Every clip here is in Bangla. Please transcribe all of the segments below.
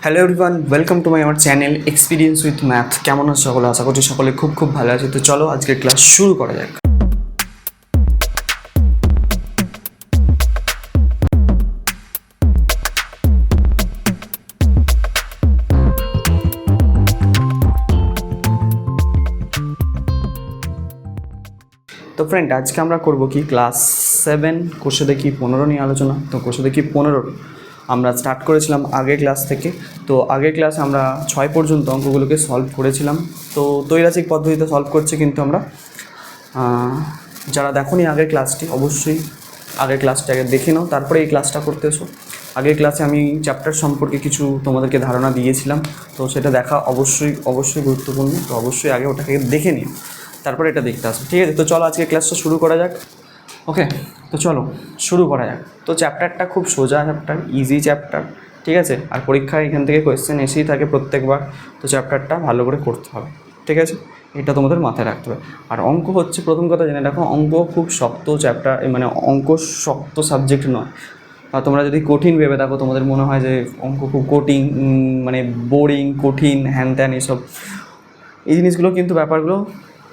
হ্যালো এভরিওয়ান, ওয়েলকাম টু আমার চ্যানেল এক্সপিরিয়েন্স উইথ ম্যাথ। কেমন আছে সকলে? আশা করছি সকলে খুব খুব ভালো আছে। তো চলো আজকের ক্লাস শুরু করা যাক। তো ফ্রেন্ড, আজকে আমরা করব কি ক্লাস 7 কোষে দেখি 15 নিয়ে আলোচনা। তো কোষে দেখি 15 আমরা স্টার্ট করেছিলাম আগের ক্লাস থেকে। তো আগের ক্লাসে আমরা 6 পর্যন্ত অঙ্কগুলোকে সলভ করেছিলাম। তো তৈরাচিক পদ্ধতিতে সলভ করছি, কিন্তু আমরা যারা দেখোনি আগের ক্লাসটি, অবশ্যই আগের ক্লাসটা আগে দেখে নাও, তারপরে এই ক্লাসটা করতে এসো। আগের ক্লাসে আমি চ্যাপ্টার সম্পর্কে কিছু তোমাদেরকে ধারণা দিয়েছিলাম, তো সেটা দেখা অবশ্যই গুরুত্বপূর্ণ। তো অবশ্যই আগে ওটাকে দেখে নিও, তারপরে এটা দেখতে আসো, ঠিক আছে? তো চলো আজকে ক্লাসটা শুরু করা যাক। ওকে, তো চলো শুরু করা যাক। তো চ্যাপ্টারটা খুব সোজা চ্যাপ্টার, ইজি চ্যাপ্টার, ঠিক আছে? আর পরীক্ষায় এখান থেকে কোয়েশ্চেন এসেই থাকে প্রত্যেকবার। তো চ্যাপ্টারটা ভালো করে করতে হবে, ঠিক আছে? এটা তোমাদের মাথায় রাখতে হবে। আর অঙ্ক হচ্ছে, প্রথম কথা জেনে রাখো, অঙ্ক খুব শক্ত চ্যাপ্টার, মানে অঙ্ক শক্ত সাবজেক্ট নয়। আর তোমরা যদি কঠিন ভেবে দেখো, তোমাদের মনে হয় যে অঙ্ক খুব কঠিন, মানে বোরিং, কঠিন, হ্যান ত্যান, এইসব এই জিনিসগুলো কিন্তু ব্যাপারগুলো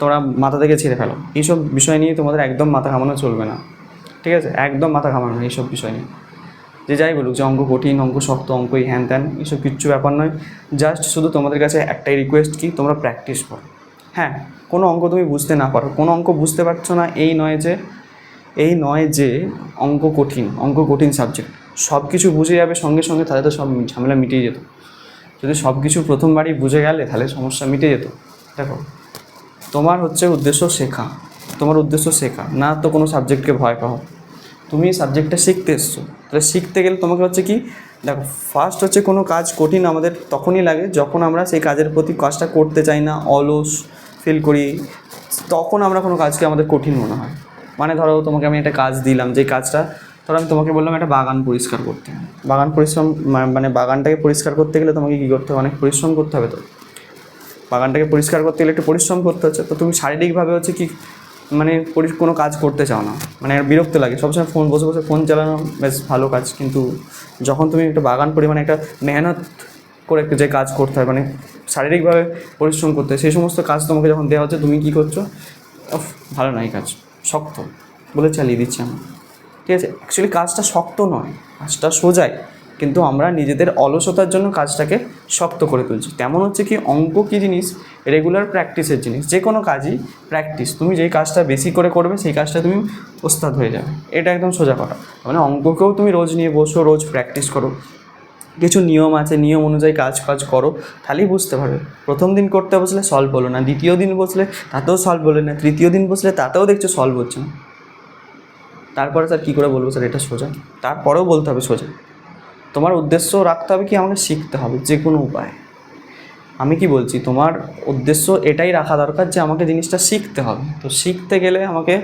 তোমরা মাথা থেকে ছেড়ে ফেলো। এইসব বিষয় নিয়ে তোমাদের একদম মাথা ঘামানো চলবে না, ঠিক আছে? একদম মাথা ঘামানো না এইসব বিষয় নিয়ে। যে যাই বলুক, যে অঙ্ক কঠিন, অঙ্ক শক্ত, অঙ্কই হ্যান ত্যান, এইসব কিচ্ছু ব্যাপার নয়। জাস্ট শুধু তোমাদের কাছে একটাই রিকোয়েস্ট, কি তোমরা প্র্যাকটিস করো। হ্যাঁ, কোনো অঙ্ক তুমি বুঝতে না পারো, কোনো অঙ্ক বুঝতে পারছো না, এই নয় যে অঙ্ক কঠিন সাবজেক্ট। সব কিছু বুঝে যাবে সঙ্গে সঙ্গে, তাহলে তো সব ঝামেলা মিটিয়ে যেত। যদি সব কিছু প্রথমবারই বুঝে গেলে তাহলে সমস্যা মিটে যেত। দেখো, তোমার হচ্ছে উদ্দেশ্য শেখা, না তো কোনো সাবজেক্টকে ভয় পাও। তুমি সাবজেক্টটা শিখতে এসছো, তাহলে শিখতে গেলে তোমাকে হচ্ছে কি, দেখো, ফার্স্ট হচ্ছে কোনো কাজ কঠিন আমাদের তখনই লাগে যখন আমরা সেই কাজের প্রতি কাজটা করতে চাই না, অলস ফিল করি, তখন আমরা কোনো কাজকে আমাদের কঠিন মনে হয়। মানে ধরো তোমাকে আমি একটা কাজ দিলাম, যে কাজটা ধরো আমি তোমাকে বললাম একটা বাগান পরিষ্কার করতে। মানে বাগানটাকে পরিষ্কার করতে গেলে তোমাকে কী করতে হবে? অনেক পরিশ্রম করতে হবে। তো বাগানটাকে পরিষ্কার করতে গেলে একটু পরিশ্রম করতে হচ্ছে। তো তুমি শারীরিকভাবে হচ্ছে কি, মানে কোনো কাজ করতে চাও না, মানে বিরক্ত লাগে সবসময় বসে বসে ফোন চালানো, বেশ ভালো কাজ। কিন্তু যখন তুমি একটা বাগান পরিমাণে একটা মেহনত করে যে কাজ করতে হয়, মানে শারীরিকভাবে পরিশ্রম করতে হয়, সেই সমস্ত কাজ তোমাকে যখন দেওয়া হচ্ছে, তুমি কী করছো? ভালো না এই কাজ, শক্ত বলে চালিয়ে দিচ্ছি আমি, ঠিক আছে? অ্যাকচুয়ালি কাজটা শক্ত নয়, কাজটা সোজাই, কিন্তু আমরা নিজেদের অলসতার জন্য কাজটাকে শক্ত করে তুলছি। তেমন হচ্ছে কি, অঙ্ক কী জিনিস? রেগুলার প্র্যাকটিসের জিনিস। যে কোনো কাজই প্র্যাকটিস, তুমি যেই কাজটা বেশি করে করবে সেই কাজটা তুমি ওস্তাদ হয়ে যাবে। এটা একদম সোজা কথা। মানে অঙ্ককেও তুমি রোজ নিয়ে বসো, রোজ প্র্যাকটিস করো, কিছু নিয়ম আছে, নিয়ম অনুযায়ী কাজ করো, তাহলেই বুঝতে পারবে। প্রথম দিন করতে বসলে সলভ হলো না, দ্বিতীয় দিন বসলে তাতেও সলভ হলো না, তৃতীয় দিন বসলে তাতেও দেখছো সলভ হচ্ছে না। তারপরে স্যার কী করে বলবো স্যার এটা সোজা? তারপরেও বলতে হবে সোজা। তোমার উদ্দেশ্য রাখতে হবে কি, আমাকে শিখতে হবে যে কোনো উপায়। আমি কি বলছি, তোমার উদ্দেশ্য এটাই রাখা দরকার যে আমাকে জিনিসটা শিখতে হবে। তো শিখতে গেলে আমাকে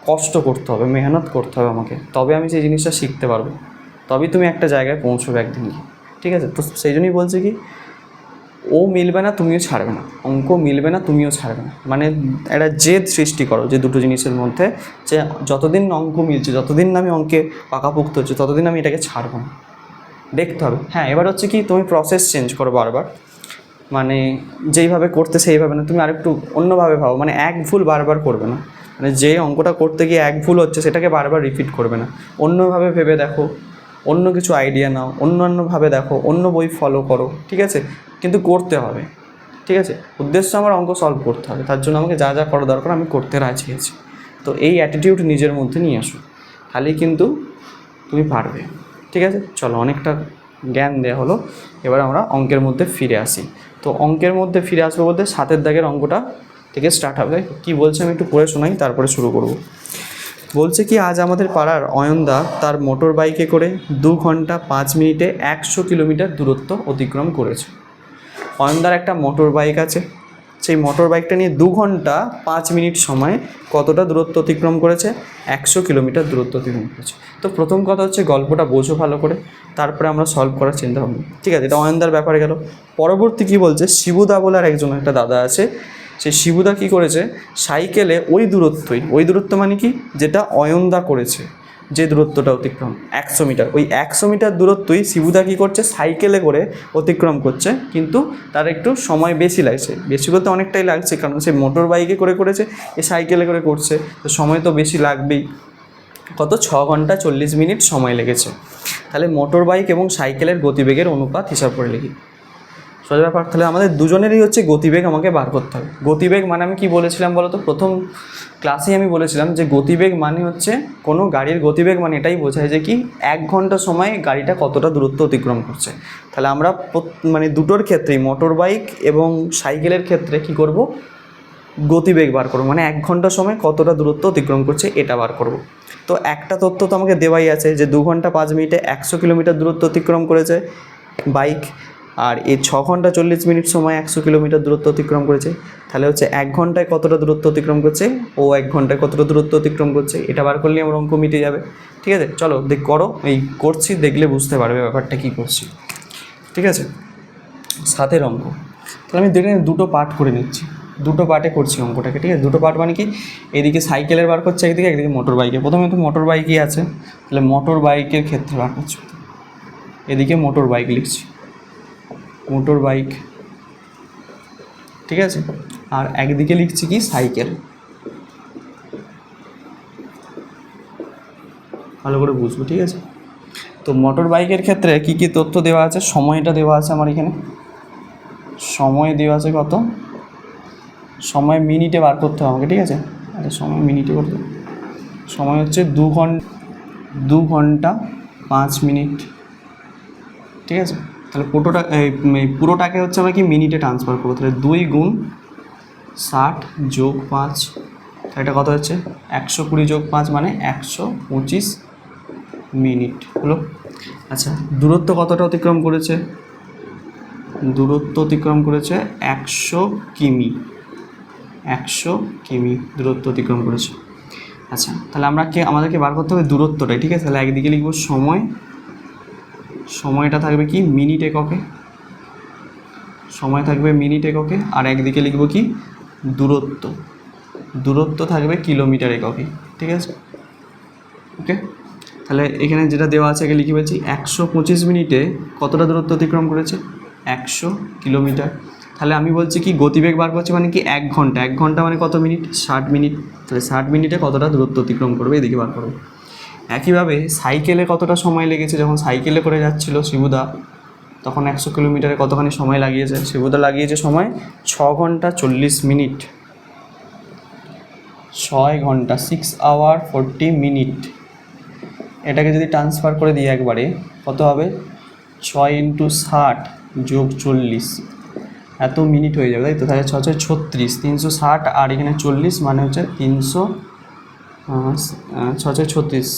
কষ্ট করতে হবে, মেহনত করতে হবে আমাকে, তবে আমি সেই জিনিসটা শিখতে পারবো, তবেই তুমি একটা জায়গায় পৌঁছবে একদিন, ঠিক আছে? তো সেই জন্যই বলছি কি, ও মিলবে না তুমিও ছাড়বে না, অঙ্ক মিলবে না তুমিও ছাড়বে না। মানে একটা জেদ সৃষ্টি করো যে দুটো জিনিসের মধ্যে, যে যতদিন অঙ্ক মিলছে, যতদিন না আমি অঙ্কে পাকাপোক্ত হচ্ছে, ততদিন আমি এটাকে ছাড়বো না, দেখতে হবে। হ্যাঁ, এবার হচ্ছে কি, তুমি প্রসেস চেঞ্জ করো বারবার, মানে যেইভাবে করতে সেইভাবে না, তুমি আরেকটু অন্যভাবে ভাবো। মানে এক ভুল বারবার করবে না, মানে যে অঙ্কটা করতে গিয়ে এক ভুল হচ্ছে সেটাকে বারবার রিপিট করবে না, অন্যভাবে ভেবে দেখো, অন্য কিছু আইডিয়া নাও, অন্যান্যভাবে দেখো, অন্য বই ফলো করো, ঠিক আছে? কিন্তু করতে হবে, ঠিক আছে? উদ্দেশ্য আমার অঙ্ক সলভ করতে হবে, তার জন্য আমাকে যা যা করা দরকার আমি করতে রাজি আছি। তো এই অ্যাটিটিউড নিজের মধ্যে নিয়ে আসো, তাহলেই কিন্তু তুমি পারবে, ঠিক আছে? চলো, অনেকটা জ্ঞান দেওয়া হলো, এবার আমরা অঙ্কের মধ্যে ফিরে আসি। তো অঙ্কের মধ্যে ফিরে আসবো বলতে 7 দাগের অঙ্কটা থেকে স্টার্ট হবে। কি বলছে আমি একটু পড়ে শোনাই, তারপরে শুরু করব। বলছে কি, আজ আমাদের পাড়ার অয়নদা তার মোটর বাইকে করে 2 ঘন্টা 5 মিনিটে 100 কিলোমিটার দূরত্ব অতিক্রম করেছে। অয়নদার একটা মোটর বাইক আছে, সেই মোটর বাইকটা নিয়ে 2 ঘন্টা 5 মিনিট সময় কতটা দূরত্ব অতিক্রম করেছে? 100 কিলোমিটার দূরত্ব অতিক্রম করেছে। তো প্রথম কথা হচ্ছে গল্পটা বোঝো ভালো করে, তারপরে আমরা সলভ করার চিন্তা ভাবনা, ঠিক আছে? এটা অয়নদার ব্যাপারে গেল। পরবর্তী কি বলছে, শিবুদা বলে আর একজন একটা দাদা আছে, সেই শিবুদা কী করেছে, সাইকেলে ওই দূরত্ব মানে কি, যেটা অয়নদা করেছে, যে দূরত্বটা অতিক্রম 100 মিটার, ওই 100 মিটার দূরত্বই শিবুদা কী করছে সাইকেলে করে অতিক্রম করছে, কিন্তু তার একটু সময় বেশি লাগছে, বেশি বলতে অনেকটাই লাগছে, কারণ সে মোটর বাইকে করে করেছে, এ সাইকেলে করে করছে, তো সময় তো বেশি লাগবেই। কত 6 ঘন্টা 40 মিনিট সময় লেগেছে। তাহলে মোটর বাইক এবং সাইকেলের গতিবেগের অনুপাত হিসাব করে লিখি। সোজা ব্যাপার। তাহলে আমাদের দুজনেরই হচ্ছে গতিবেগ আমাকে বার করতে হবে। গতিবেগ মানে আমি কি বলেছিলাম বলো তো, প্রথম ক্লাসেই আমি বলেছিলাম যে গতিবেগ মানে হচ্ছে কোনো গাড়ির গতিবেগ মানে এটাই বোঝায় যে কি 1 ঘন্টা সময় গাড়িটা কতটা দূরত্ব অতিক্রম করছে। তাহলে আমরা মানে দুটোর ক্ষেত্রেই মোটর বাইক এবং সাইকেলের ক্ষেত্রে কি করব, গতিবেগ বার করবো, মানে 1 ঘন্টা সময় কতটা দূরত্ব অতিক্রম করছে এটা বার করব। তো একটা তথ্য তো আমাকে দেওয়াই আছে যে 2 ঘন্টা 5 মিনিটে 100 কিলোমিটার দূরত্ব অতিক্রম করেছে বাইক, আর এই 6 ঘন্টা 40 মিনিট সময় 100 কিলোমিটার দূরত্ব অতিক্রম করেছে। তাহলে হচ্ছে 1 ঘন্টায় কতটা দূরত্ব অতিক্রম করছে ও 1 ঘন্টায় কতটা দূরত্ব অতিক্রম করছে, এটা বার করলে আমার অঙ্ক মিটে যাবে। ঠিক আছে, চলো করো, এই করছি, দেখলে বুঝতে পারবে ব্যাপারটা কী করছি। ঠিক আছে, 7 অঙ্ক। তাহলে আমি দেখে দুটো পার্ট করে নিচ্ছি, দুটো পার্টে করছি অঙ্কটাকে। ঠিক আছে, দুটো পার্ট মানে কি, এদিকে সাইকেলের বার করছে একদিকে, একদিকে মোটর বাইকে। প্রথমে তো মোটর বাইকই আছে, তাহলে মোটর বাইকের ক্ষেত্রে বার করছি, এদিকে মোটর বাইক লিখছি, মোটর বাইক। ঠিক আছে, আর একদিকে লিখছি কি সাইকেল। ভালো করে বুঝবো। ঠিক আছে, তো মোটর বাইকের ক্ষেত্রে কি কি তথ্য দেওয়া আছে, সময়টা দেওয়া আছে আমার এখানে, সময় দেওয়া আছে কত, সময় মিনিটে বার করতে হবে আমাকে। ঠিক আছে, আচ্ছা সময় মিনিটে করতে, সময় হচ্ছে 2 ঘন্টা 5 মিনিট। ঠিক আছে, তাহলে পুরোটাকে হচ্ছে আমরা কি মিনিটে ট্রান্সফার করবো। তাহলে 2 গুণ 60 যোগ 5, এটা কত হচ্ছে 120 যোগ 5 মানে 125 মিনিট হলো। আচ্ছা, দূরত্ব কতটা অতিক্রম করেছে, দূরত্ব অতিক্রম করেছে 100 কিমি, 100 কিমি দূরত্ব অতিক্রম করেছে। আচ্ছা, তাহলে আমাদেরকে বার করতে হবে দূরত্বটাই। ঠিক আছে, তাহলে একদিকে লিখব সময়, সময়টা থাকবে কি মিনিট এককে, সময় থাকবে মিনিট এককে, আর একদিকে লিখব কি দূরত্ব, দূরত্ব থাকবে কিলোমিটার এককে। ঠিক আছে, ওকে। তাহলে এখানে যেটা দেওয়া আছে আগে লিখে ফেলছি, 125 মিনিটে কতটা দূরত্ব অতিক্রম করেছে, 100 কিলোমিটার। তাহলে আমি বলছি কি গতিবেগ বার করছি মানে কি 1 ঘন্টা, 1 ঘন্টা মানে কত মিনিট, 60 মিনিট। তাহলে 60 মিনিটে কতটা দূরত্ব অতিক্রম করবে এদিকে বার করবো। একইভাবে সাইকেলে কতটা সময় লেগেছে, যখন সাইকেলে করে যাচ্ছিল শিবুদা তখন 100 কিলোমিটারে কতখানি সময় লাগিয়েছে, শিবুদা লাগিয়েছে সময় 6 ঘন্টা 40 মিনিট, 6 ঘন্টা 6 আওয়ার 40 মিনিট। এটাকে যদি ট্রান্সফার করে দিই একবারে কত হবে, 6 × 60 যোগ 40, এত মিনিট হয়ে যাবে, তাই তো। তাহলে 6 × 36, 360, আর এখানে 40 মানে হচ্ছে 300, 6 × 36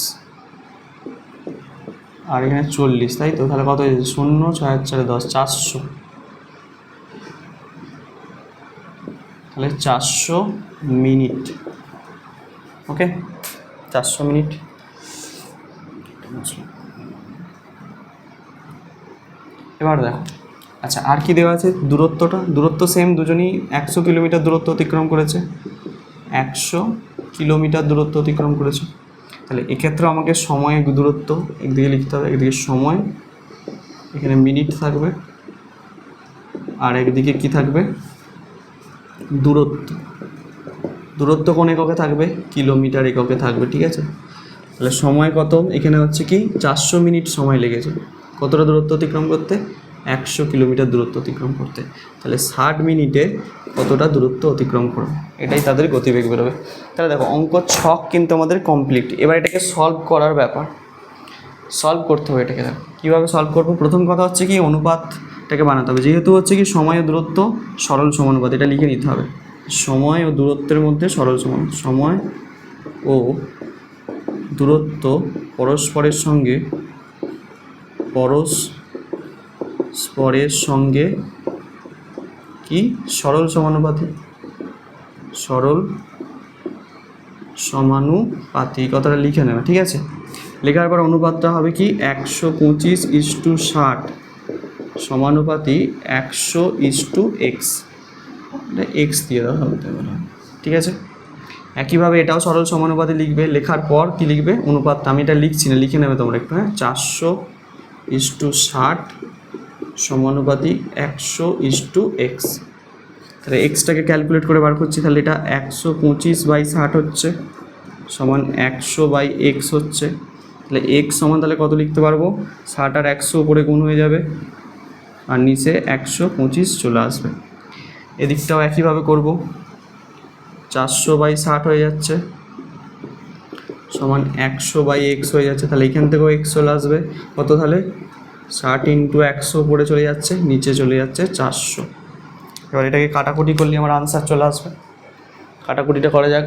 আর এখানে 40, তাই তো। তাহলে কত হয়েছে 0, 6 × 4 10, 400। তাহলে 400 মিনিট, ওকে, 400 মিনিট। এবার দেখো, আচ্ছা আর কি দেওয়া আছে, দূরত্ব সেম, দুজনই 100 কিলোমিটার দূরত্ব অতিক্রম করেছে, 100 কিলোমিটার দূরত্ব অতিক্রম করেছে। তাহলে এক্ষেত্রে আমাকে সময় দূরত্ব একদিকে লিখতে হবে, একদিকে সময়, এখানে মিনিট থাকবে, আর একদিকে কি থাকবে দূরত্ব কোন এককে থাকবে, কিলোমিটার এককে থাকবে। ঠিক আছে, তাহলে সময় কত, এখানে হচ্ছে কি 400 মিনিট সময় লেগেছে কতটা দূরত্ব অতিক্রম করতে, 100 কিলোমিটার দূরত্ব অতিক্রম করতে। তাহলে 60 মিনিটে কতটা দূরত্ব অতিক্রম করবে, এটাই তাদের গতিবেগ বেরোবে। তাহলে দেখো অঙ্ক ছক কিন্তু আমাদের কমপ্লিট। এবার এটাকে সলভ করার ব্যাপার, সলভ করতে হবে এটাকে। দেখো কীভাবে সলভ করবো, প্রথম কথা হচ্ছে কি অনুপাতটাকে বানাতে হবে, যেহেতু হচ্ছে কি সময় ও দূরত্ব সরল সমানুপাত, এটা লিখে নিতে হবে, সময় ও দূরত্বের মধ্যে সরল সমান, সময় ও দূরত্ব পরস্পরের সঙ্গে কি সরল সমানুপাতি, কথাটা লিখে নেবে। ঠিক আছে, লেখার পর অনুপাতটা হবে কি 125:60 সমানুপাতি 100:x, এটা এক্স দিয়ে দেওয়া হবে। ঠিক আছে, একইভাবে এটাও সরল সমানুপাতি লিখবে, লেখার পর কি লিখবে, অনুপাতটা আমি এটা লিখছি না, লিখে নেবে তোমরা একটু, হ্যাঁ। 400:60 সমানুপাতি 100:x। তাহলে এক্সটাকে ক্যালকুলেট করে বার করছি, তাহলে এটা 125/60 হচ্ছে সমান 100/x হচ্ছে। তাহলে x সমান তাহলে কত লিখতে পারবো, 60 আর 100 উপরে গুণ হয়ে যাবে আর নিচে 125 চলে আসবে। এদিকটাও একইভাবে করব, 400/60 হয়ে যাচ্ছে সমান 100/x হয়ে যাচ্ছে। তাহলে এখান থেকেও x চলে আসবে, কত তাহলে 60 × 100 উপরে চলে যাচ্ছে, নিচে চলে যাচ্ছে 400। এবার এটাকে কাটাকুটি করলে আমার আনসার চলে আসবে। কাটাকুটিটা করা যাক।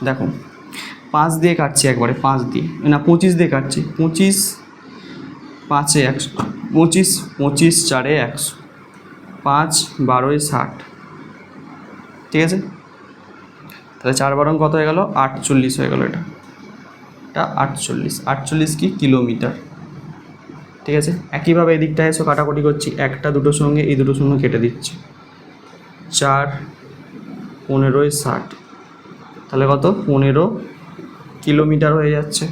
দেখো 5 দিয়ে কাটছি একবারে, 5 দিয়ে না 25 দিয়ে কাটছি, 25 5-এ 100, 25 25 4-এ 100, 5 12-এ 60, ঠিক আছে। তাহলে 4 12 কত হয়ে গেল, 48 হয়ে গেল। এটা 48 কি কিলোমিটার, ঠিক আছে। একইভাবে এদিকটা এসে কাটাকুটি করছি, একটা দুটোর সঙ্গে এই দুটোর সঙ্গে কেটে দিচ্ছি, 4 15-এ 60, তাহলে কত 15 কিলোমিটার হয়ে যাচ্ছে।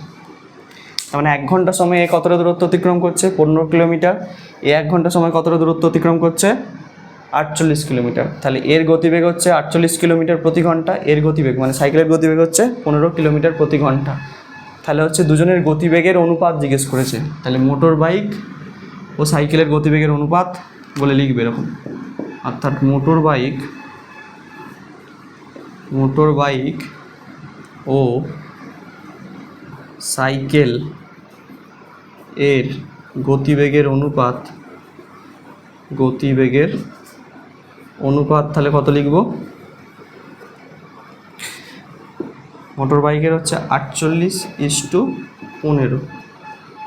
তার মানে 1 ঘন্টা সময়ে কতটা দূরত্ব অতিক্রম করছে, 15 কিলোমিটার। 1 ঘন্টা সময় কতটা দূরত্ব অতিক্রম করছে, 48 কিলোমিটার। তাহলে এর গতিবেগ হচ্ছে 48 কিলোমিটার প্রতি ঘন্টা, এর গতিবেগ মানে সাইকেলের গতিবেগ হচ্ছে 15 কিলোমিটার প্রতি ঘন্টা। তাহলে হচ্ছে দুজনের গতিবেগের অনুপাত জিজ্ঞেস করেছে, তাহলে মোটর বাইক ও সাইকেলের গতিবেগের অনুপাত বলে লিখবে এরকম, অর্থাৎ মোটর বাইক ও সাইকেল এর গতিবেগের অনুপাত তাহলে কত লিখব, মোটর বাইকের হচ্ছে 48:15,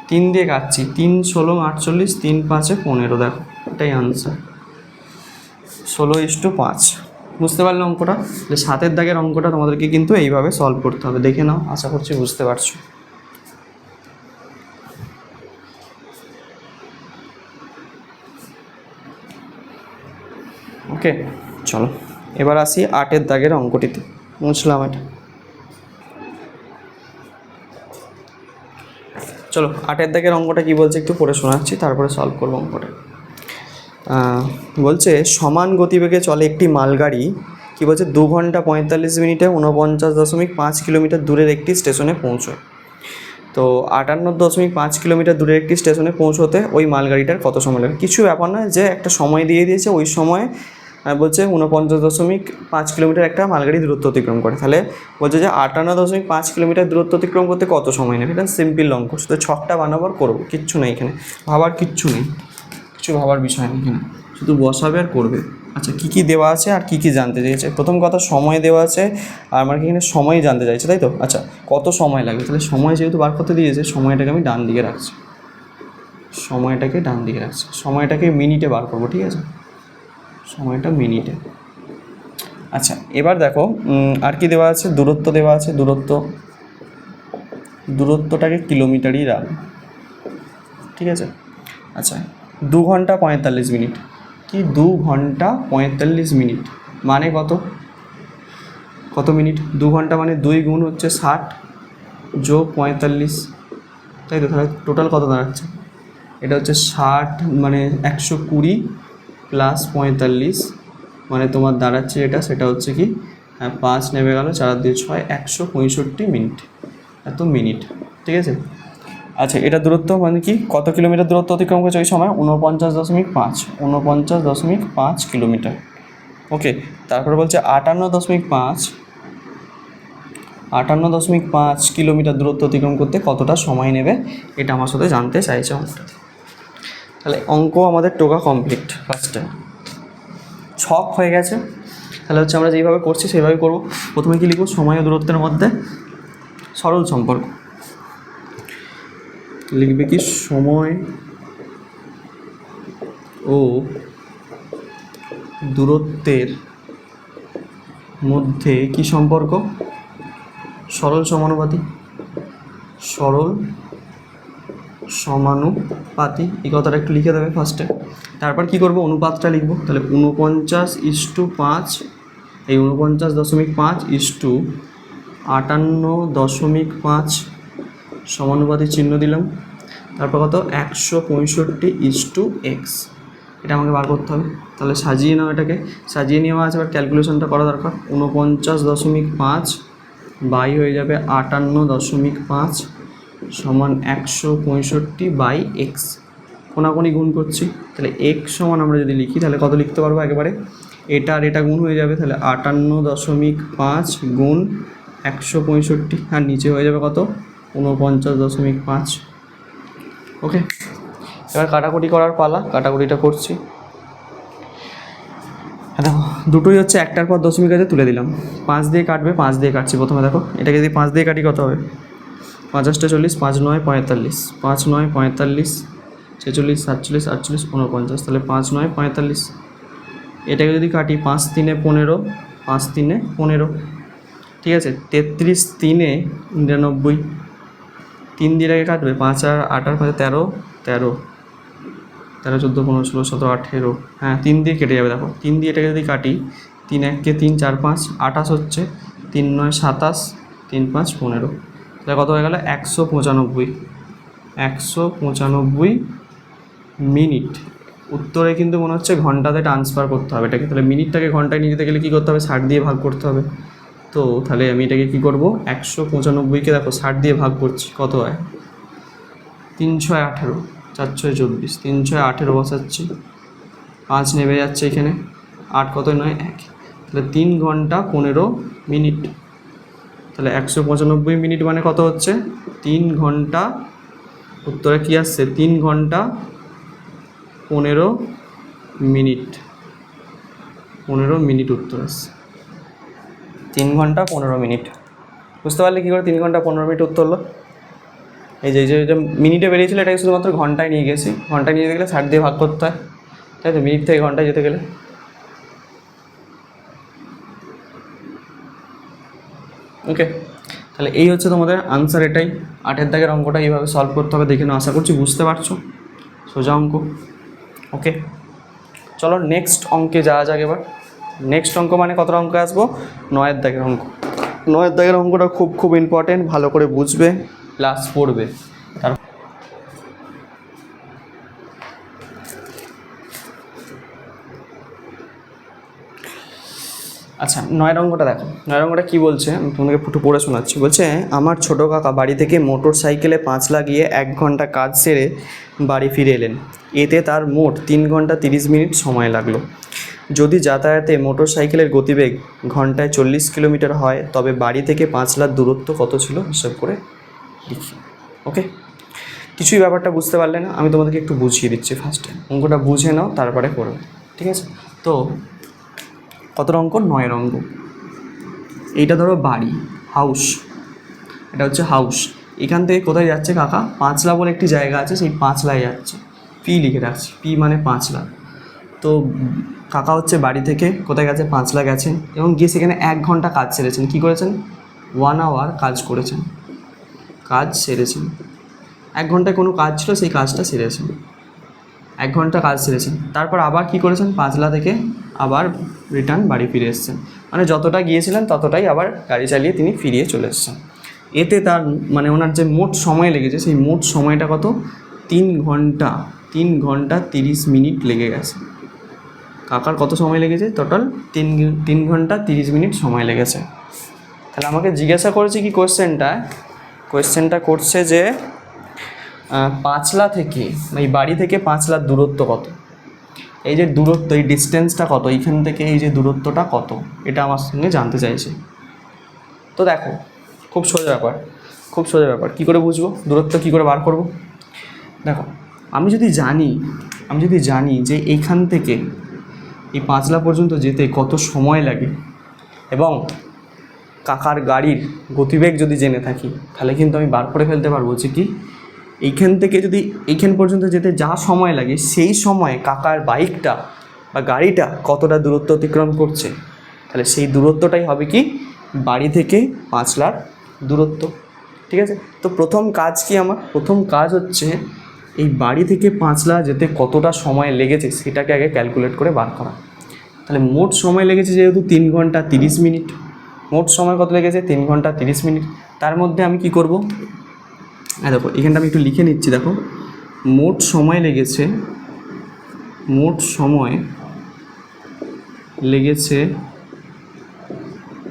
3 দিয়ে কাটছি, 3 16 48, 3 5-এ 15, দেখো এটাই আনসার 16:5। বুঝতে পারলে অঙ্কটা? 7-এর দাগের অঙ্কটা তোমাদেরকে কিন্তু এইভাবে সলভ করতে হবে, দেখে নাও, আশা করছি বুঝতে পারছো। ওকে, চলো এবার আসি 8-এর দাগের অঙ্কটিতে। বুঝলাম এটা, চলো 8-এর দাগের অঙ্কটা কি বলছে একটু পড়ে শোনাচ্ছি, তারপরে সলভ করবো অঙ্কটা। বলছে সমান গতিবেগে চলে একটি মালগাড়ি, কি বলছে 2 ঘন্টা 45 মিনিটে 49.5 কিলোমিটার দূরের একটি স্টেশনে পৌঁছয়। তো 58.5 কিলোমিটার দূরের একটি স্টেশনে পৌঁছতে ওই মালগাড়িটার কত সময় লাগে। কিছু ব্যাপার নয়, যে একটা সময় দিয়ে দিয়েছে, ওই সময় বলছে 49.5 কিলোমিটার একটা মালগাড়ি দূরত্ব অতিক্রম করে। তাহলে বলছে যে 58.5 কিলোমিটার দূরত্ব অতিক্রম করতে কত সময় নেবে। এটা সিম্পল অঙ্ক, শুধু ছকটা বানাবার করবো, কিচ্ছু নেই এখানে, ভাবার কিচ্ছু নেই, কিছু ভাবার বিষয় নেই এখানে, শুধু বসাবে আর করবে। আচ্ছা, কী কী দেওয়া আছে আর কী কী জানতে চাইছে। প্রথম কথা সময় দেওয়া আছে, আর আমার এখানে সময় জানতে চাইছে, তাই তো। আচ্ছা, কত সময় লাগবে, তাহলে সময় যেহেতু বার করতে দিয়েছে, সময়টাকে আমি ডান দিকে রাখছি, সময়টাকে মিনিটে বার করবো, ঠিক আছে, সময়টা মিনিটে। আচ্ছা, এবার দেখো আর কি দেওয়া আছে, দূরত্ব দেওয়া আছে, দূরত্বটাকে কিলোমিটারই রাখবো, ঠিক আছে। আচ্ছা, 2 ঘন্টা 45 মিনিট, কি 2 ঘন্টা 45 মিনিট মানে কত মিনিট, 2 ঘন্টা মানে 2 গুণ হচ্ছে 60 যোগ 45, তাই তো। তাহলে টোটাল কত দাঁড়াচ্ছে, এটা হচ্ছে 60 মানে 120 প্লাস 45 মানে তোমার দাঁড়াচ্ছে এটা, সেটা হচ্ছে কি 5 নেমে গেল, 4 দিয়ে 6, 165 মিনিট, এত মিনিট, ঠিক আছে। আচ্ছা, এটা দূরত্ব মানে কি, কত কিলোমিটার দূরত্ব অতিক্রম করছে ওই সময়, 49.5 কিলোমিটার। ওকে, তারপরে বলছে 58.5 কিলোমিটার দূরত্ব অতিক্রম করতে কতটা সময় নেবে, এটা আমার সাথে জানতে চাইছে অঙ্কটাতে। তাহলে অঙ্ক আমাদের টোকা কমপ্লিট, ফার্স্টে ছক হয়ে গেছে। তাহলে হচ্ছে আমরা যেইভাবে করছি সেইভাবে করব। প্রথমে কি লিখব, সময় ও দূরত্বের মধ্যে সরল সম্পর্ক। লিখবে কি, সময় ও দূরত্বের মধ্যে কি সম্পর্ক, সরল সমানুপাতি, এই কথাটা একটু লিখে দেবে ফার্স্টে। তারপর কি করব, অনুপাতটা লিখব। তাহলে 49:5, এই 49.5 58.5 সমানুপাতিক চিহ্ন দিলাম, তারপর কত 165:x, এটা আমাকে বার করতে হবে। তাহলে সাজিয়ে নাও, এটাকে সাজিয়ে নেওয়া আছে, এবার ক্যালকুলেশনটা করা দরকার। 49.5 বাই হয়ে যাবে 58.5 সমান 165/x, কোনাকুনি গুণ করছি। তাহলে x সমান আমরা যদি লিখি তাহলে কত লিখতে পারবো একেবারে, এটা আর এটা গুণ হয়ে যাবে, তাহলে 58.5 গুণ 165, আর নিচে হয়ে যাবে কত 49.5। ওকে, এবার কাটাকুটি করার পালা, কাটাকুটিটা করছি। দেখো দুটোই হচ্ছে একটার পর দশমিক আছে, তুলে দিলাম। 5 দিয়ে কাটবে, 5 দিয়ে কাটছি প্রথমে। দেখো এটাকে যদি 5 দিয়ে কাটি কত হবে, 50 40, 5 9 45, 5 9 45, 46 47 48 49, তাহলে 5 9 45। এটাকে যদি কাটি 5 3 15, 5 3 15, ঠিক আছে। 33 3 99, 3 দিয়ে এটাকে কাটবে, 5 আর 8 আর 5 13 13 13 14 15 16 17 18, হ্যাঁ 3 দিয়ে কেটে যাবে। দেখো 3 দিয়ে এটাকে যদি কাটি, 3 1 কে 3 4 5 28 হচ্ছে, 3 9 27, 3 5 15, তাহলে কত হয়ে গেল 195 মিনিট। উত্তরে কিন্তু মনে হচ্ছে ঘন্টাতে ট্রান্সফার করতে হবে এটাকে, তাহলে মিনিটটাকে ঘন্টায় নিয়ে যেতে গেলে কী করতে হবে, 60 দিয়ে ভাগ করতে হবে। তো তাহলে আমি এটাকে কী করবো, 195কে দেখো 60 দিয়ে ভাগ করছি, কত হয় 3 6 18, 4 6 24, 3 6 18 বসাচ্ছি, 5 নেমে যাচ্ছে এখানে, 8 কত 9 1, তাহলে 3 ঘন্টা 15 মিনিট। তাহলে 195 মিনিট মানে কত হচ্ছে, 3 ঘন্টা, উত্তরে কী আসছে 3 ঘন্টা 15 মিনিট, 15 মিনিট উত্তর আসছে, 3 ঘন্টা 15 মিনিট। বুঝতে পারলে কী করে 3 ঘন্টা 15 মিনিট উত্তর হলো? এই যে এটা মিনিটে বেরিয়েছিল, এটাকে শুধুমাত্র ঘন্টায় নিয়ে গেছি, ঘন্টায় নিয়ে যেতে গেলে 60 দিয়ে ভাগ করতে হয়, তাই তো, মিনিট থেকে ঘন্টায় যেতে গেলে। ওকে, তাহলে এই হচ্ছে তোমাদের আনসার, এটাই 8 দাগের অঙ্কটা এইভাবে সলভ করতে হবে, দেখে নাও, আশা করছি বুঝতে পারছো, সোজা অঙ্ক। ওকে, চলো নেক্সট অঙ্কে যাওয়া যাক। এবার নেক্সট অঙ্ক মানে কত অঙ্ক আসবো, 9 দাগের অঙ্ক। 9 দাগের অঙ্কটা খুব খুব ইম্পর্টেন্ট, ভালো করে বুঝবে প্লাস পড়বে। আচ্ছা 9 অঙ্কটা দেখো, 9 অঙ্কটা কী বলছে আমি তোমাকে একটু পড়ে শোনাচ্ছি। বলছে আমার ছোটো কাকা বাড়ি থেকে মোটর সাইকেলে 5 লাগিয়ে 1 ঘন্টা কাজ সেরে বাড়ি ফিরে এলেন, এতে তার মোট 3 ঘন্টা 30 মিনিট সময় লাগলো। যদি যাতায়াতে মোটর সাইকেলের গতিবেগ ঘন্টায় 40 কিলোমিটার হয়, তবে বাড়ি থেকে 5 লাখ দূরত্ব কত ছিল হিসাব করে লিখি। ওকে, কিছুই ব্যাপারটা বুঝতে পারলে না, আমি তোমাদেরকে একটু বুঝিয়ে দিচ্ছি। ফার্স্টে অঙ্কটা বুঝে নাও, তারপরে করবে, ঠিক আছে। তো কত অঙ্ক, 9 অঙ্ক। এইটা ধরো বাড়ি, হাউস, এটা হচ্ছে হাউস। এখান থেকে কোথায় যাচ্ছে কাকা, পাঁচলা বলে একটি জায়গা আছে, সেই পাঁচলায় যাচ্ছে, পি লিখে রাখছি, পি মানে 5 লাখ। তো কাকা হচ্ছে বাড়ি থেকে কোথায় গেছে, 5 লাখ গেছেন, এবং গিয়ে সেখানে 1 ঘন্টা কাজ সেরেছেন। কী করেছেন, 1 আওয়ার কাজ করেছেন, কাজ সেরেছেন। 1 ঘন্টায় কোনো কাজ ছিল, সেই কাজটা সেরেছেন, 1 ঘন্টা কাজ সেরেছেন। তারপর আবার কি করেছেন, পাঁচলা থেকে আবার রিটার্ন বাড়ি ফিরে এসেছেন, মানে যতটা গিয়েছিলেন ততটাই আবার গাড়ি চালিয়ে তিনি ফিরিয়ে চলে এসেছেন। এতে তার মানে ওনার যে মোট সময় লেগেছে, সেই মোট সময়টা কত, 3 ঘন্টা 30 মিনিট লেগে গেছে। কাকার কত সময় লেগেছে, টোটাল 3 ঘন্টা 30 মিনিট সময় লেগেছে। তাহলে আমাকে জিজ্ঞাসা করেছে কি, কোয়েশ্চেনটা করছে যে পাঁচলা থেকে, এই বাড়ি থেকে 5 লাখ দূরত্ব কত, এই যে দূরত্ব, এই ডিস্টেন্সটা কত, এইখান থেকে এই যে দূরত্বটা কত, এটা আমার সঙ্গে জানতে চাইছে। তো দেখো খুব সোজা ব্যাপার, কী করে বুঝবো দূরত্ব, কী করে বার করব। দেখো আমি যদি জানি যে এইখান থেকে এই পাঁচলা পর্যন্ত যেতে কত সময় লাগে, এবং কাকার গাড়ির গতিবেগ যদি জেনে থাকি, তাহলে কিন্তু আমি বার করে ফেলতে পারবো যে কি, এইখান থেকে যদি এইখান পর্যন্ত যেতে যা সময় লাগে, সেই সময়ে কাকার বাইকটা বা গাড়িটা কতটা দূরত্ব অতিক্রম করছে, তাহলে সেই দূরত্বটাই হবে কি, বাড়ি থেকে 5 লাখ দূরত্ব। ঠিক আছে, তো প্রথম কাজ কি, আমার প্রথম কাজ হচ্ছে এই বাড়ি থেকে 5 লাখ যেতে কতটা সময় লেগেছে সেটাকে আগে ক্যালকুলেট করে বার করা। তাহলে মোট সময় লেগেছে যেহেতু 3 ঘন্টা 30 মিনিট, মোট সময় কত লেগেছে 3 ঘন্টা 30 মিনিট। তার মধ্যে আমি কি করব, দেখো এখানটা আমি একটু লিখে নিচ্ছি। দেখো মোট সময় লেগেছে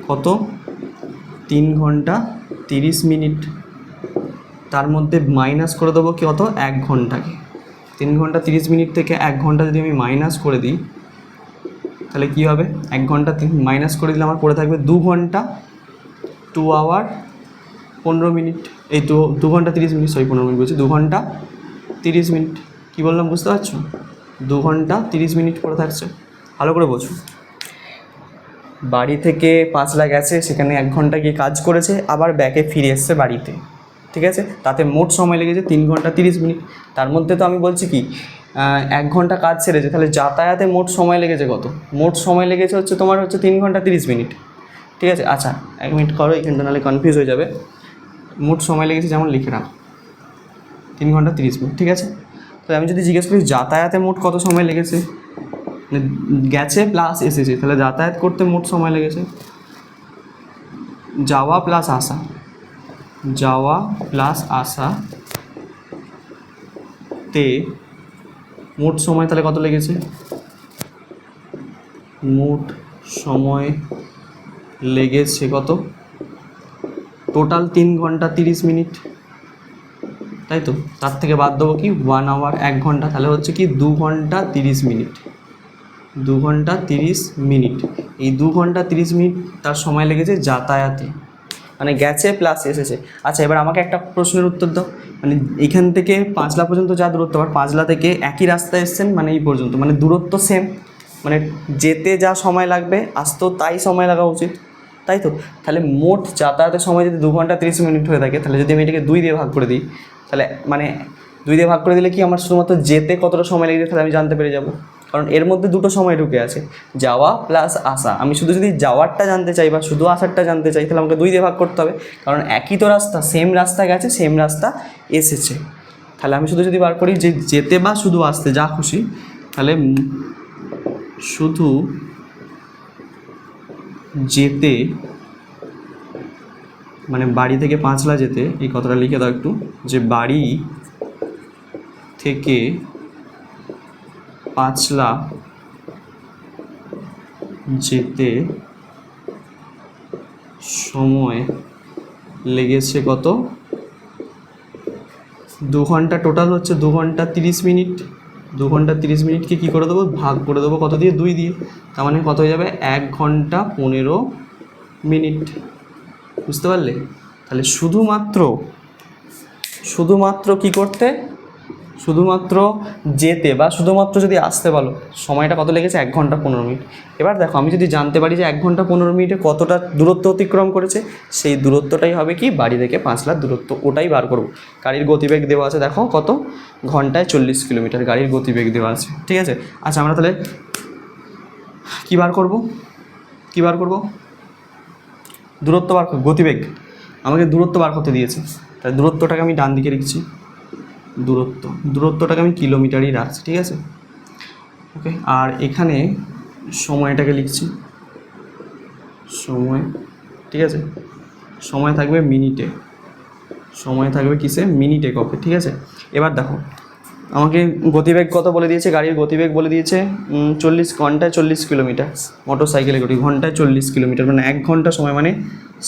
কত 3 ঘন্টা 30 মিনিট। তার মধ্যে মাইনাস করে দেবো কি কত 1 ঘন্টাকে। 3 ঘন্টা 30 মিনিট থেকে 1 ঘন্টা যদি আমি মাইনাস করে দিই তাহলে কী হবে, 1 ঘন্টা মাইনাস করে দিলে আমার পড়ে থাকবে 2 ঘন্টা 2 আওয়ার 15 মিনিট। এই 2 ঘন্টা 30 মিনিট, 15 মিনিট বলছি, 2 ঘন্টা 30 মিনিট। কী বললাম বুঝতে পারছো? 2 ঘন্টা 30 মিনিট পড়ে থাকছে। ভালো করে বোঝো, বাড়ি থেকে পাঁচলা গেছে, সেখানে 1 ঘন্টা গিয়ে কাজ করেছে, আবার ব্যাকে ফিরে এসছে বাড়িতে, ঠিক আছে? তাতে মোট সময় লেগেছে 3 ঘন্টা 30 মিনিট। তার মধ্যে তো আমি বলছি কি 1 ঘন্টা কাজ সেরেছে, তাহলে যাতায়াতে মোট সময় লেগেছে কত? মোট সময় লেগেছে হচ্ছে তোমার 3 ঘন্টা 30 মিনিট, ঠিক আছে? আচ্ছা 1 মিনিট করো, এখানটা নাহলে কনফিউজ হয়ে যাবে। মোট সময় লেগেছে যেমন লিখে রাখো 3 ঘন্টা 30 মিনিট, ঠিক আছে? তাহলে আমি যদি জিজ্ঞেস করি যাতায়াতে মোট কত সময় লেগেছে, গেছে প্লাস এসেছে, তাহলে যাতায়াত করতে মোট সময় লেগেছে যাওয়া প্লাস আসা তে মোট সময় তাহলে কত লেগেছে? মোট সময় লেগেছে কত? টোটাল 3 ঘন্টা 30 মিনিট, তাই তো? তার থেকে বাদ দেবো কি 1 আওয়ার 1 ঘন্টা, তাহলে হচ্ছে কি 2 ঘন্টা 30 মিনিট। 2 ঘন্টা 30 মিনিট, এই 2 ঘন্টা 30 মিনিট তার সময় লেগেছে যাতায়াতে, মানে গেছে প্লাস এসেছে। আচ্ছা এবার আমাকে একটা প্রশ্নের উত্তর দাও, মানে এখান থেকে পাঁচলা পর্যন্ত যা দূরত্ব, আবার পাঁচলা থেকে একই রাস্তায় এসছেন, মানে এই পর্যন্ত, মানে দূরত্ব সেম, মানে যেতে যা সময় লাগবে আসতেও তাই সময় লাগা উচিত, তাই তো? তাহলে মোট যাতায়াতের সময় যদি 2 ঘন্টা 30 মিনিট হয়ে থাকে, তাহলে যদি আমি এটাকে 2 দিয়ে ভাগ করে দিই, তাহলে মানে 2 দিয়ে ভাগ করে দিলে কি আমার শুধুমাত্র যেতে কতটা সময় লেগেছে তাহলে আমি জানতে পেরে যাব, কারণ এর মধ্যে দুটো সময় ঢুকে আছে, যাওয়া প্লাস আসা। আমি শুধু যদি যাওয়ারটা জানতে চাই বা শুধু আসারটা জানতে চাই, তাহলে আমাকে 2 দিয়ে ভাগ করতে হবে, কারণ একই তো রাস্তা, সেম রাস্তা গেছে, সেম রাস্তা এসেছে। তাহলে আমি শুধু যদি বার করি যে যেতে বা শুধু আসতে যা খুশি, তাহলে শুধু যেতে মানে বাড়ি থেকে পাঁচলা যেতে, এই কথাটা লিখে দাও একটু, যে বাড়ি থেকে পাঁচলা যেতে সময় লেগেছে কত? 2 ঘন্টা, টোটাল হচ্ছে 2 ঘন্টা 30 মিনিট। 2 ঘন্টা 30 মিনিটকে কী করে দেবো, ভাগ করে দেবো কত দিয়ে? 2 দিয়ে। তার মানে কত হয়ে যাবে? 1 ঘন্টা 15 মিনিট। বুঝতে পারলে? তাহলে শুধুমাত্র কী করতে, শুধুমাত্র যেতে বা শুধুমাত্র যদি আসতে বলো, সময়টা কত লেগেছে? 1 ঘন্টা 15 মিনিট। এবার দেখো আমি যদি জানতে পারি যে 1 ঘন্টা 15 মিনিটে কতটা দূরত্ব অতিক্রম করেছে, সেই দূরত্বটাই হবে কি বাড়ি থেকে পাঁচলার দূরত্ব, ওটাই বার করব। গাড়ির গতিবেগ দেওয়া আছে, দেখো কত, ঘন্টায় 40 কিলোমিটার গাড়ির গতিবেগ দেওয়া আছে, ঠিক আছে? আচ্ছা আমরা তাহলে কী বার করব? দূরত্ব বার, গতিবেগ আমাকে দূরত্ব বার করতে দিয়েছে, তাহলে দূরত্বটাকে আমি ডান দিকে লিখছি, দূরত্বটাকে আমি কিলোমিটারই রাখছি, ঠিক আছে? ওকে, আর এখানে সময়টাকে লিখছি সময়, ঠিক আছে? সময় থাকবে মিনিটে, সময় থাকবে কিসে? মিনিটে কপে, ঠিক আছে? এবার দেখো আমাকে গতিবেগ কত বলে দিয়েছে, গাড়ির গতিবেগ বলে দিয়েছে 40, ঘন্টায় 40 কিলোমিটার, মোটর সাইকেলে গতি ঘন্টায় 40 কিলোমিটার, মানে 1 ঘন্টা সময়, মানে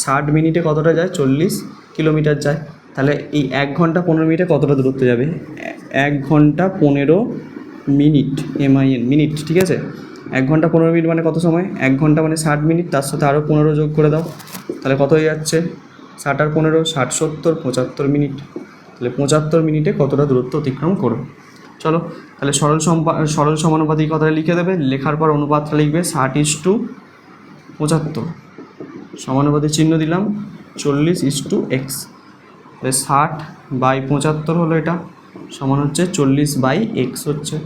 60 মিনিটে কতটা যায়? 40 কিলোমিটার যায়। তাহলে এই 1 ঘন্টা 15 মিনিটে কতটা দূরত্ব যাবে? 1 ঘন্টা 15 মিনিট, মিনিট, ঠিক আছে? 1 ঘন্টা 15 মিনিট মানে কত সময়? 1 ঘন্টা মানে 60 মিনিট, তার সাথে আরও 15 যোগ করে দাও, তাহলে কত হয়ে যাচ্ছে? 60 আর 15, 60, 70, 75 মিনিট। তাহলে 75 মিনিটে কতটা দূরত্ব অতিক্রম করবে। চলো তাহলে সরল সমানুপাতিক কথাটা লিখে দেবে, লেখার পর অনুপাতটা লিখবে 60:75, সমানুপাতিক চিহ্ন দিলাম 40:x, তাহলে 60/75 হলো, এটা সমান হচ্ছে 40/x হচ্ছে।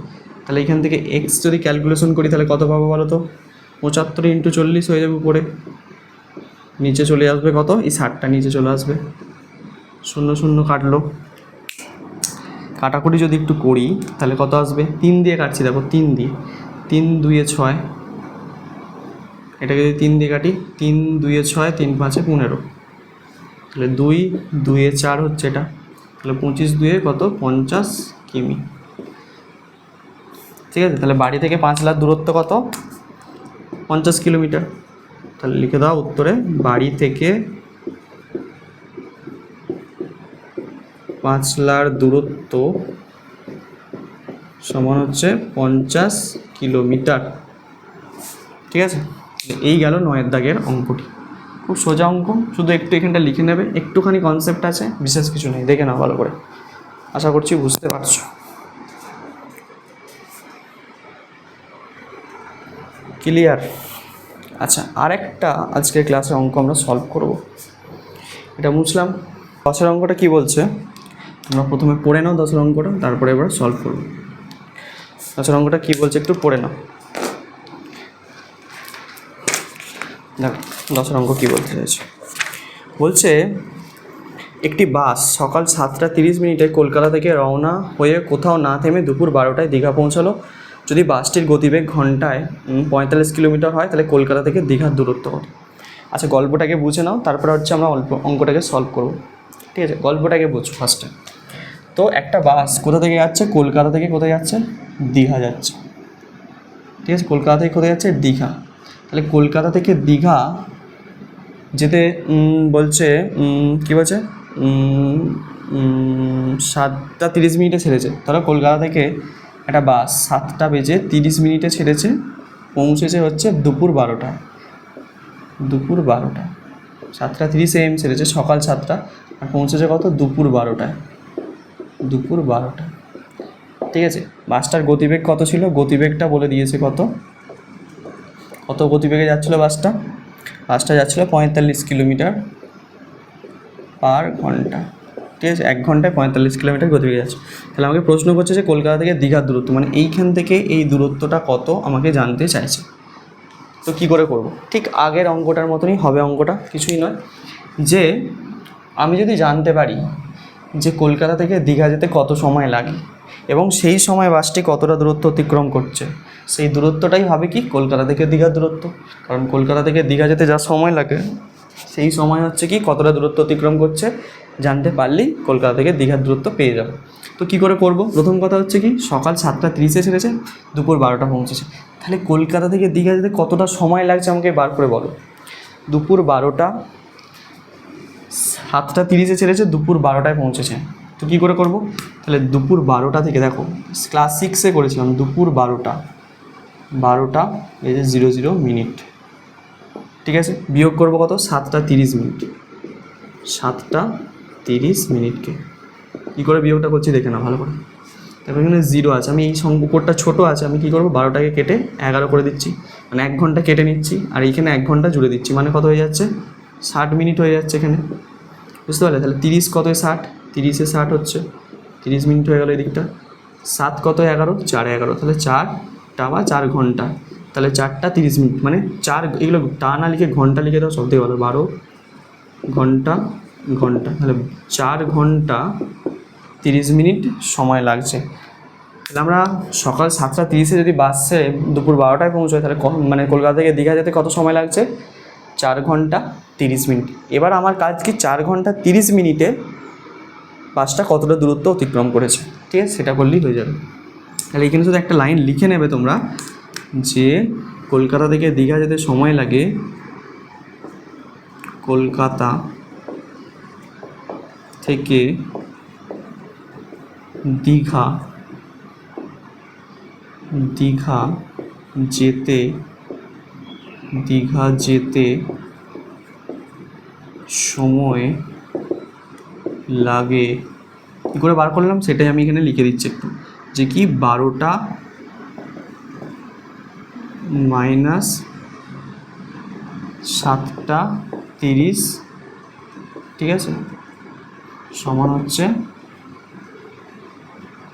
তাহলে এখান থেকে x যদি ক্যালকুলেশন করি তাহলে কত পাবো বলো তো? 75 × 40 হয়ে যাবে, উপরে নিচে চলে আসবে কত? এই 60টা নিচে চলে আসবে, 0 0 কাটলো, কাটাকুটি যদি একটু করি তাহলে কত আসবে? 3 দিয়ে কাটছি, দেখো 3 দিয়ে, 3 2 6, এটাকে যদি 3 দিয়ে কাটি, 3 2 6, 3 5 15, তাহলে 2 2 4 হচ্ছে এটা, তাহলে 25 2 কত 50 কিমি। ঠিক আছে, তাহলে বাড়ি থেকে পাঁচলার দূরত্ব কত 50 কিলোমিটার। তাহলে লিখে দাও উত্তরে, বাড়ি থেকে পাঁচলার দূরত্ব সমান হচ্ছে 50 কিলোমিটার। ঠিক আছে, এই গেল 9 দাগের অঙ্কটি। খুব সোজা অঙ্ক, শুধু একটু এখানটা লিখে নেবে, একটুখানি কনসেপ্ট আছে, বিশেষ কিছু নেই, দেখে নাও ভালো করে, আশা করছি বুঝতে পারছো। ক্লিয়ার? আচ্ছা, আরেকটা আজকের ক্লাসে অঙ্ক আমরা সলভ করব, এটা বুঝলাম। 10-এর অঙ্কটা কি বলছে আমরা প্রথমে পড়ে নাও 10-এর অঙ্কটা, তারপরে এবার সলভ করব। 10-এর অঙ্কটা কি বলছে একটু পড়ে নাও। দেখো 10-এর অঙ্ক কী বলতে চাইছে, বলছে একটি বাস সকাল 7:30 কলকাতা থেকে রওনা হয়ে কোথাও না থেমে দুপুর 12টায় দীঘা পৌঁছালো। যদি বাসটির গতিবেগ ঘন্টায় 45 কিলোমিটার হয়, তাহলে কলকাতা থেকে দীঘার দূরত্ব কত? আচ্ছা, গল্পটাকে বুঝে নাও, তারপরে হচ্ছে আমরা অঙ্কটাকে সলভ করব। ঠিক আছে, গল্পটাকে বুঝো ফার্স্টে। তো একটা বাস কোথা থেকে যাচ্ছে, কলকাতা থেকে কোথায় যাচ্ছে, দীঘা যাচ্ছে। ঠিক আছে, কলকাতা থেকে কোথায় যাচ্ছে, দীঘা। তাহলে কলকাতা থেকে দীঘা যেতে বলছে কী বলছে 7:30 ছেড়েছে। তাহলে কলকাতা থেকে একটা বাস 7:30 ছেড়েছে, পৌঁছেছে হচ্ছে দুপুর 12টায়। দুপুর 12টায় 7:30 AM ছেড়েছে, সকাল 7টা, আর পৌঁছেছে কত, দুপুর 12টায়। দুপুর 12টায়। ঠিক আছে, বাসটার গতিবেগ কত ছিল, গতিবেগটা বলে দিয়েছে কত কত গতিবেগে যাচ্ছিলো বাসটা। বাসটা যাচ্ছিলো 45 কিলোমিটার পার ঘন্টা। ঠিক আছে, 1 ঘন্টায় 45 কিলোমিটার গতিবেগে যাচ্ছে। তাহলে আমাকে প্রশ্ন করছে যে কলকাতা থেকে দীঘার দূরত্ব, মানে এইখান থেকে এই দূরত্বটা কত আমাকে জানতে চাইছে। তো কী করে করব, ঠিক আগের অঙ্কটার মতনই হবে অঙ্কটা, কিছুই নয়, যে আমি যদি জানতে পারি যে কলকাতা থেকে দীঘা যেতে কত সময় লাগে এবং সেই সময় বাসটি কতটা দূরত্ব অতিক্রম করছে, সেই দূরত্বটাই হবে কি কলকাতা থেকে দীঘার দূরত্ব। কারণ কলকাতা থেকে দীঘা যেতে যা সময় লাগে সেই সময় হচ্ছে কি কতটা দূরত্ব অতিক্রম করছে জানতে পারলেই কলকাতা থেকে দীঘার দূরত্ব পেয়ে যাবে। তো কী করে করব, প্রথম কথা হচ্ছে কি সকাল 7:30 ছেড়েছে, দুপুর 12টা পৌঁছেছে, তাহলে কলকাতা থেকে দীঘা যেতে কতটা সময় লাগছে আমাকে বার করে বলো। দুপুর 12টা, 7:30 ছেড়েছে, দুপুর 12টায় পৌঁছেছে। তো কী করে করব, তাহলে দুপুর 12টা থেকে, দেখো ক্লাস 6-এ করেছিলাম, দুপুর 12টা এই যে 00 ঠিক আছে, বিয়োগ করবো কত, 7:30। 7:30 কী করে বিয়োগটা করছি দেখে না ভালো করে। দেখো এখানে 0 আছে, আমি এই উপরটা ছোটো আছে, আমি কী করবো 12টাকে কেটে 11 করে দিচ্ছি, মানে 1 ঘন্টা কেটে নিচ্ছি, আর এইখানে 1 ঘন্টা জুড়ে দিচ্ছি, মানে কত হয়ে যাচ্ছে 60 মিনিট হয়ে যাচ্ছে এখানে, বুঝতে পারলে। তাহলে 30 কত 60, 30-এ 60 হচ্ছে, 30 মিনিট হয়ে গেল এদিকটা। 7 কত 11, 4 11, তাহলে 4টা বা 4 ঘন্টা, তাহলে 4:30, মানে 4, এগুলো টা না লিখে ঘন্টা লিখে দাও, সব থেকে ভালো, 12 ঘন্টা, তাহলে 4 ঘন্টা 30 মিনিট সময় লাগছে। তাহলে আমরা সকাল 7:30 যদি বাসে দুপুর 12টায় পৌঁছাই, তাহলে মানে কলকাতা থেকে দীঘা যেতে কত সময় লাগছে, 4 ঘন্টা 30 মিনিট। এবার আমার কাজ কি 4 ঘন্টা 30 মিনিটে বাসটা কতটা দূরত্ব অতিক্রম করেছে, ঠিক আছে, সেটা করলেই হয়ে যাবে। তাহলে এখানে শুধু একটা লাইন লিখে নেবে তোমরা, যে কলকাতা থেকে দীঘা যেতে সময় লাগে, কলকাতা থেকে দীঘা যেতে সময় লাগে। কী করে বার করলাম সেটাই আমি এখানে লিখে দিচ্ছি একটু, যে কি 12টা মাইনাস 7:30, ঠিক আছে, সমান হচ্ছে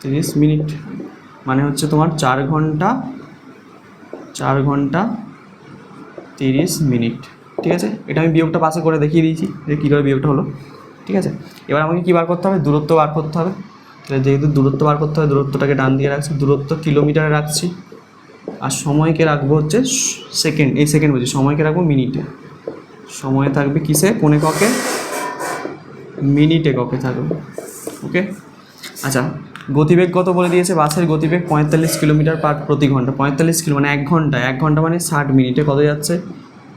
30 মিনিট, মানে হচ্ছে তোমার 4 ঘন্টা 30 মিনিট। ঠিক আছে, এটা আমি বিয়োগটা পাশে করে দেখিয়ে দিয়েছি যে কী করে বিয়োগটা হলো। ঠিক আছে, এবার আমাকে কী বার করতে হবে, দূরত্ব বার করতে হবে। তাহলে যেহেতু দূরত্ব বার করতে হবে, দূরত্বটাকে ডান দিয়ে রাখছি, দূরত্ব কিলোমিটারে রাখছি। আর সময়কে রাখবো হচ্ছে সেকেন্ড, এই সেকেন্ড বলছি, সময়কে রাখবো মিনিটে। সময় থাকবে কিসে, কোন এককে, মিনিট এককে থাকবে। ওকে, আচ্ছা গতিবেগ কত বলে দিয়েছে, বাসের গতিবেগ 45 কিলোমিটার প্রতি ঘন্টা। 45 কিলো মানে 1 ঘন্টা, 1 ঘন্টা মানে 60 মিনিটে কত যাচ্ছে,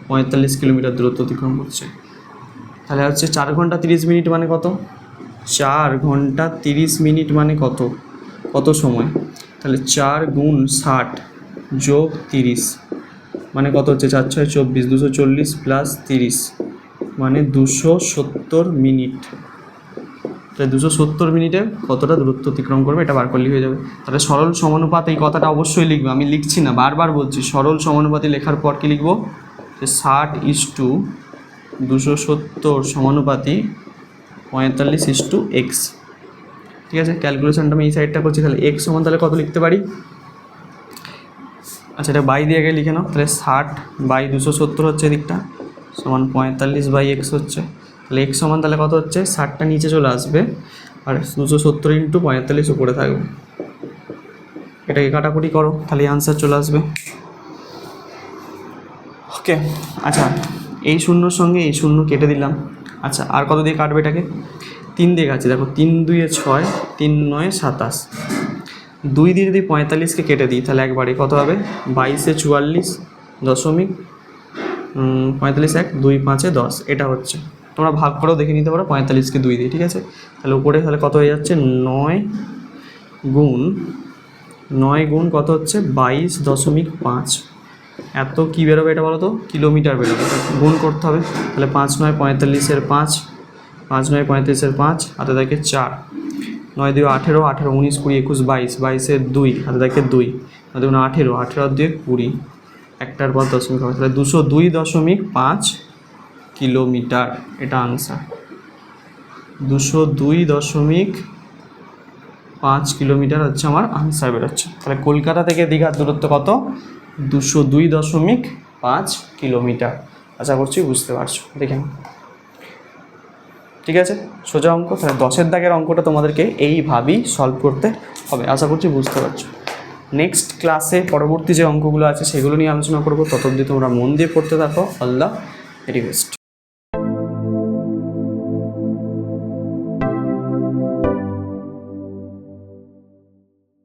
45 কিলোমিটার দূরত্ব অতিক্রম করছে। তাহলে হচ্ছে 4 ঘন্টা 30 মিনিট মানে কত, 4 ঘন্টা 30 মিনিট মানে কত, কত সময়, তাহলে 4 গুণ 60 যোগ 30 মানে কত হচ্ছে, 4 6 24, 240 প্লাস 30 মানে 270 মিনিট। তাহলে 270 মিনিটে কতটা দূরত্ব অতিক্রম করবে এটা বার করলেই হয়ে যাবে। তাহলে সরল সমানুপাত, এই কথাটা অবশ্যই লিখবে, আমি লিখছি না, বারবার বলছি, সরল সমানুপাতি লেখার পর কি লিখবো, যে 60:270 সমানুপাতি 45:x। ঠিক আছে, ক্যালকুলেশনটা আমি এই সাইডটা করছি। তাহলে x সমান তাহলে কত লিখতে পারি, আচ্ছা এটা বাই দিয়ে আগে লিখে নাও। তাহলে 60/270 হচ্ছে এদিকটা, সমান 45/x হচ্ছে। তাহলে x সমান তাহলে কত হচ্ছে, 60টা নিচে চলে আসবে আর 270 × 45 উপরে থাকবে। এটাকে কাটাকুটি করো, তাহলে আনসার চলে আসবে। ওকে, আচ্ছা এই শূন্যর সঙ্গে এই শূন্য কেটে দিলাম। আচ্ছা আর কত দিয়ে কাটবে এটাকে, 3 দিয়ে কাটছি, দেখো 3 2 6, 3 9 27, 2 দিয়ে যদি 45কে কেটে দিই তাহলে একবারে কত হবে, 22 44 দশমিক 45 1 2 5 10, এটা হচ্ছে। তোমরা ভাগ করেও দেখে নিতে পারো 45কে 2 দিয়ে, ঠিক আছে। তাহলে উপরে তাহলে কত হয়ে যাচ্ছে, 9 গুণ কত হচ্ছে 22.5, এত কী বেরোবে এটা বলো তো, কিলোমিটার বেরোবে, গুণ করতে হবে। তাহলে 5 9 45-এর 5, 5 9 45-এর 5, হাতে থাকে 4, 9 2 18, 18 19 20 21 22, 22-এর 2, হাতে থাকে 2, 9 2 18, 18 আর 2 20, একটার পর দশমিক হবে, তাহলে 202.5 কিলোমিটার, এটা আনসার। 202.5 কিলোমিটার হচ্ছে আমার আনসার বেরোচ্ছে। তাহলে কলকাতা থেকে দীঘার দূরত্ব কত, 202.5 কিলোমিটার। আশা করছি বুঝতে পারছো, দেখে নাও। ঠিক আছে, সোজা অঙ্ক। তাহলে 10-এর দাগের অঙ্কটা তোমাদেরকে এইভাবেই সলভ করতে হবে, আশা করছি বুঝতে পারছো। নেক্সট ক্লাসে পরবর্তী যে অঙ্কগুলো আছে সেগুলো নিয়ে আলোচনা করবো, ততদিন তোমরা মন দিয়ে পড়তে থাকো। All the very best.